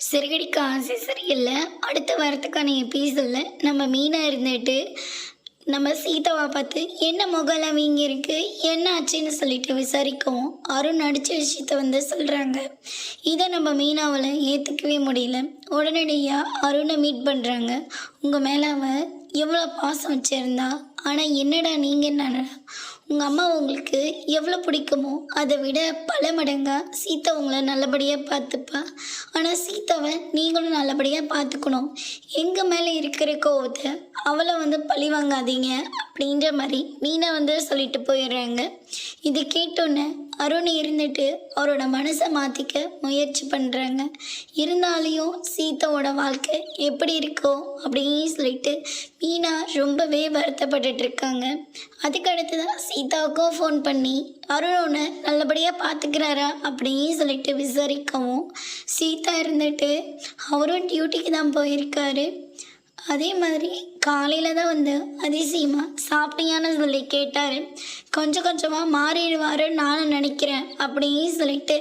சிறகடிக்க ஆசை சரியில்ல. அடுத்த வாரத்துக்கான எபிசோட்ல நம்ம மீனா இருந்துட்டு, நம்ம சீதாவ பார்த்து, "என்ன முகம்லாம் வீங்கியிருக்கு? என்ன ஆச்சுன்னு?" சொல்லிட்டு விசாரிக்கவும், அருண் நடிச்ச விஷயத்த சொல்றாங்க. இத நம்ம மீனாவால ஏத்துக்கவே முடியல. உடனடியா அருண மீட் பண்றாங்க. "உங்க மேல அவ எவ்வளோ பாசம் வச்சிருந்தா. ஆனா என்னடா நீங்க என்னடா உங்க அம்மா உங்களுக்கு எவ்வளோ பிடிக்குமோ அதை விட பல மடங்கா சீதா உங்களை நல்லபடியாக பார்த்துப்பா. ஆனால் சீதாவை நீங்களும் நல்லபடியாக பார்த்துக்கணும். எங்கள் மேலே இருக்கிற கோவத்தை அவளை பழி வாங்காதீங்க." அப்படின்ற மாதிரி மீனா சொல்லிட்டு போயிடுறாங்க. இது கேட்டோன்னே அருண் இருந்துட்டு அவரோட மனசை மாற்றிக்க முயற்சி பண்ணுறாங்க. இருந்தாலையும் சீதாவோட வாழ்க்கை எப்படி இருக்கோ அப்படின்னு சொல்லிட்டு மீனா ரொம்பவே வருத்தப்பட்டுட்டு இருக்காங்க. அதுக்கு அடுத்ததான் சீதாவுக்கும் ஃபோன் பண்ணி அருணோனை நல்லபடியாக பார்த்துக்கிறாரா அப்படின்னு சொல்லிட்டு விசாரிக்கவும், சீதா இருந்துட்டு அவரும் டியூட்டிக்கு தான் போயிருக்காரு. அதே மாதிரி காலையில் தான் அதிசயமாக சாப்பிட்டியான்னு சொல்லி கேட்டார். கொஞ்சம் கொஞ்சமாக மாறிடுவாருன்னு நானும் நினைக்கிறேன் அப்படின்னு சொல்லிட்டு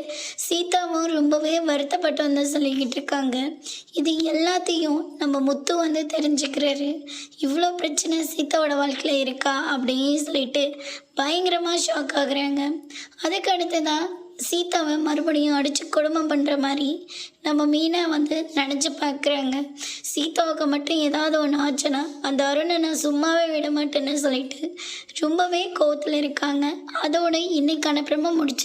சீதாவும் ரொம்பவே வருத்தப்பட்டு சொல்லிக்கிட்டு இருக்காங்க. இது எல்லாத்தையும் நம்ம முத்து தெரிஞ்சுக்கிறாரு. இவ்வளோ பிரச்சனை சீதாவோட வாழ்க்கையில் இருக்கா அப்படின்னு சொல்லிட்டு பயங்கரமாக ஷாக் ஆகுறாங்க. அதுக்கு அடுத்து தான் சீதாவை மறுபடியும் அடித்து குடும்பம் பண்ணுற மாதிரி நம்ம மீனா நினச்சி பார்க்குறாங்க. சீதாவுக்கு மட்டும் ஏதாவது ஒன்று ஆச்சுன்னா அந்த அருணை நான் சும்மாவே விட மாட்டேன்னு சொல்லிட்டு ரொம்பவே கோவத்தில் இருக்காங்க. அதோட இன்னைக்கான பிரம முடிச்சு